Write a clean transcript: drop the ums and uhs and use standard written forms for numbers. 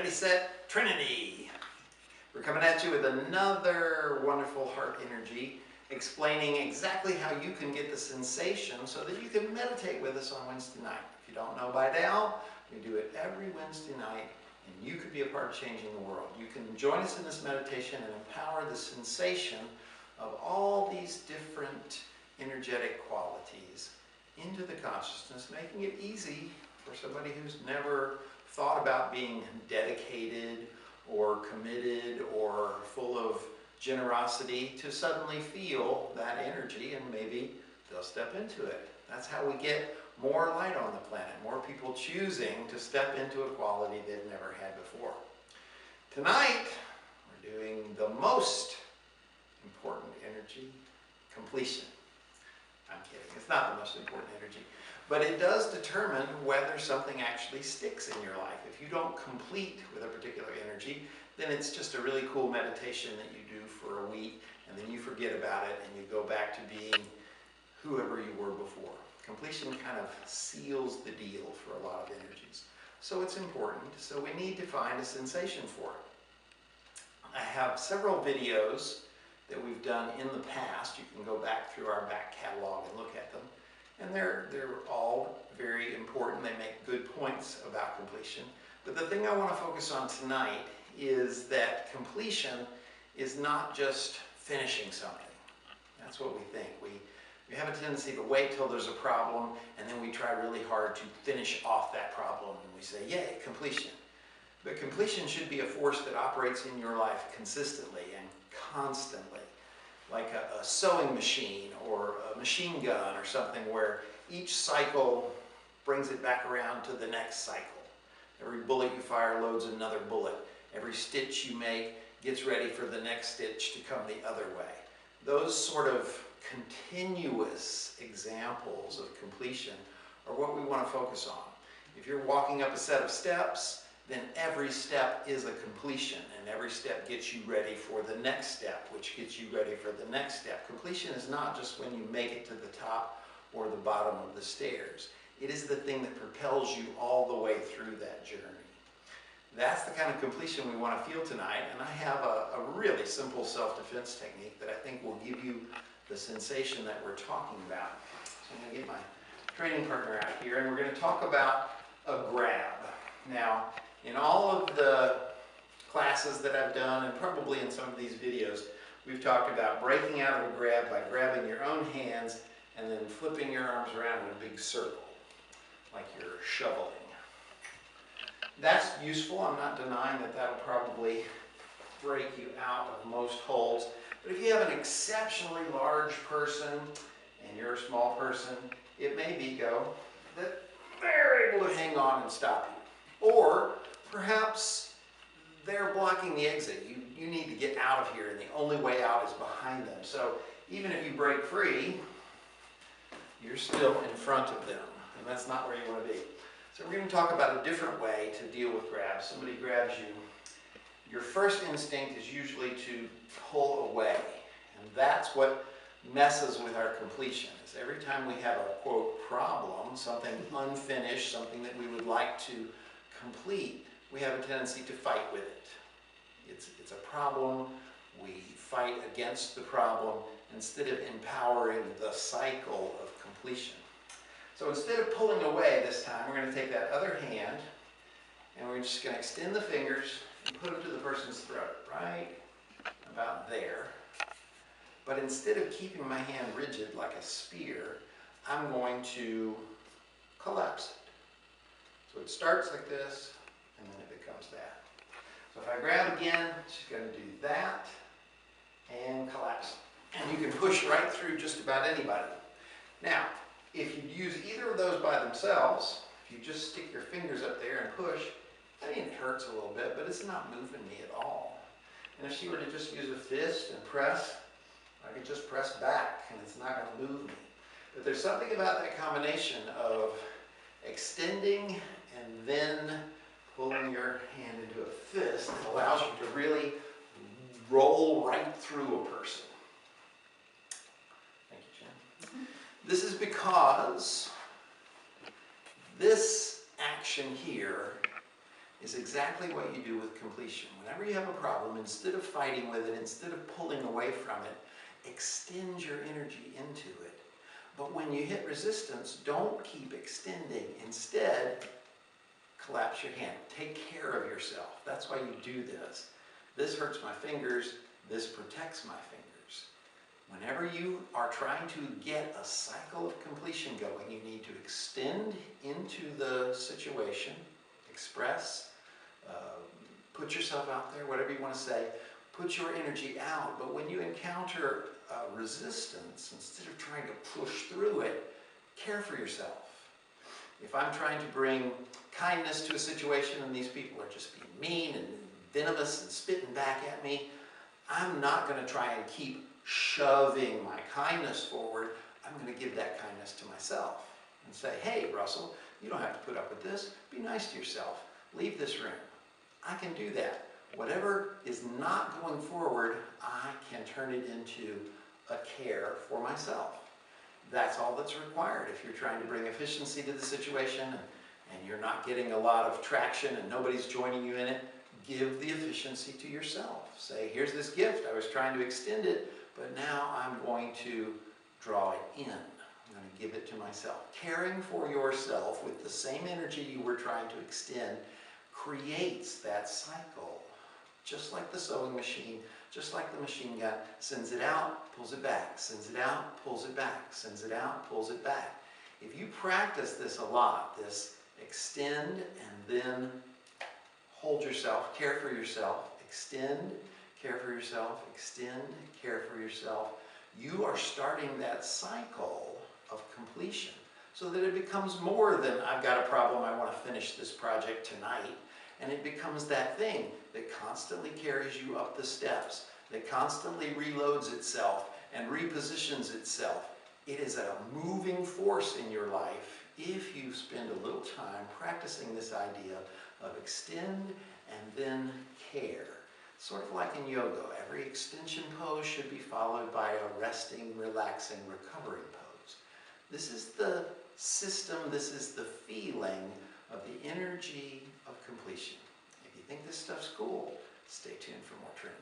Ready, set, Trinity. We're coming at you with another wonderful heart energy, explaining exactly how you can get the sensation so that you can meditate with us on Wednesday night. If you don't know by now, we do it every Wednesday night, and you could be a part of changing the world. You can join us in this meditation and empower the sensation of all these different energetic qualities into the consciousness, making it easy for somebody who's never thought about being dedicated or committed or full of generosity to suddenly feel that energy, and maybe they'll step into it. That's how we get more light on the planet, more people choosing to step into a quality they've never had before. Tonight, we're doing the most important energy, completion. I'm kidding, it's not the most important energy, but it does determine whether something actually sticks in your life. If you don't complete with a particular energy, then it's just a really cool meditation that you do for a week, and then you forget about it and you go back to being whoever you were before. Completion kind of seals the deal for a lot of energies. So it's important, so we need to find a sensation for it. I have several videos that we've done in the past. You can go back through our back catalog and look at them. And they're all very important. They make good points about completion. But the thing I want to focus on tonight is that completion is not just finishing something. That's what we think. We have a tendency to wait till there's a problem, and then we try really hard to finish off that problem, and we say, yay, completion. But completion should be a force that operates in your life consistently and constantly, like a sewing machine or a machine gun or something, where each cycle brings it back around to the next cycle. Every bullet you fire loads another bullet. Every stitch you make gets ready for the next stitch to come the other way. Those sort of continuous examples of completion are what we want to focus on. If you're walking up a set of steps, then every step is a completion, and every step gets you ready for the next step, which gets you ready for the next step. Completion is not just when you make it to the top or the bottom of the stairs. It is the thing that propels you all the way through that journey. That's the kind of completion we want to feel tonight, and I have a really simple self-defense technique that I think will give you the sensation that we're talking about. So I'm going to get my training partner out here, and we're going to talk about a grab. Now, in all of the classes that I've done, and probably in some of these videos, we've talked about breaking out of a grab by grabbing your own hands and then flipping your arms around in a big circle, like you're shoveling. That's useful. I'm not denying that that'll probably break you out of most holds. But if you have an exceptionally large person and you're a small person, it may be that they're able to hang on and stop you. Or perhaps they're blocking the exit. You need to get out of here, and the only way out is behind them. So even if you break free, you're still in front of them, and that's not where you want to be. So we're going to talk about a different way to deal with grabs. Somebody grabs you. Your first instinct is usually to pull away, and that's what messes with our completion. Is every time we have a, quote, problem, something unfinished, something that we would like to complete, we have a tendency to fight with it. It's a problem. We fight against the problem instead of empowering the cycle of completion. So instead of pulling away this time, we're going to take that other hand and we're just going to extend the fingers and put them to the person's throat, right about there. But instead of keeping my hand rigid like a spear, I'm going to collapse it. So it starts like this, and then it becomes that. So if I grab again, she's going to do that and collapse. And you can push right through just about anybody. Now, if you use either of those by themselves, if you just stick your fingers up there and push, I mean, it hurts a little bit, but it's not moving me at all. And if she were to just use a fist and press, I could just press back, and it's not going to move me. But there's something about that combination of extending and then pulling your hand into a fist that allows you to really roll right through a person. Thank you, Jen. This is because this action here is exactly what you do with completion. Whenever you have a problem, instead of fighting with it, instead of pulling away from it, extend your energy into it. But when you hit resistance, don't keep extending. Instead, collapse your hand. Take care of yourself. That's why you do this. This hurts my fingers. This protects my fingers. Whenever you are trying to get a cycle of completion going, you need to extend into the situation, express, put yourself out there, whatever you want to say. Put your energy out. But when you encounter resistance, instead of trying to push through it, care for yourself. If I'm trying to bring kindness to a situation and these people are just being mean and venomous and spitting back at me, I'm not going to try and keep shoving my kindness forward. I'm going to give that kindness to myself and say, hey, Russell, you don't have to put up with this. Be nice to yourself. Leave this room. I can do that. Whatever is not going forward, I can turn it into a care for myself. That's all that's required. If you're trying to bring efficiency to the situation and you're not getting a lot of traction and nobody's joining you in it, give the efficiency to yourself. Say, here's this gift. I was trying to extend it, but now I'm going to draw it in. I'm going to give it to myself. Caring for yourself with the same energy you were trying to extend creates that cycle. Just like the sewing machine, just like the machine gun, sends it out, pulls it back, sends it out, pulls it back, sends it out, pulls it back. If you practice this a lot, this extend and then hold yourself, care for yourself, extend, care for yourself, extend, care for yourself, you are starting that cycle of completion so that it becomes more than I've got a problem, I want to finish this project tonight. And it becomes that thing that constantly carries you up the steps, that constantly reloads itself and repositions itself. It is a moving force in your life if you spend a little time practicing this idea of extend and then care. Sort of like in yoga, every extension pose should be followed by a resting, relaxing, recovering pose. This is the system, this is the feeling of the energy of completion. If you think this stuff's cool, stay tuned for more Trinity.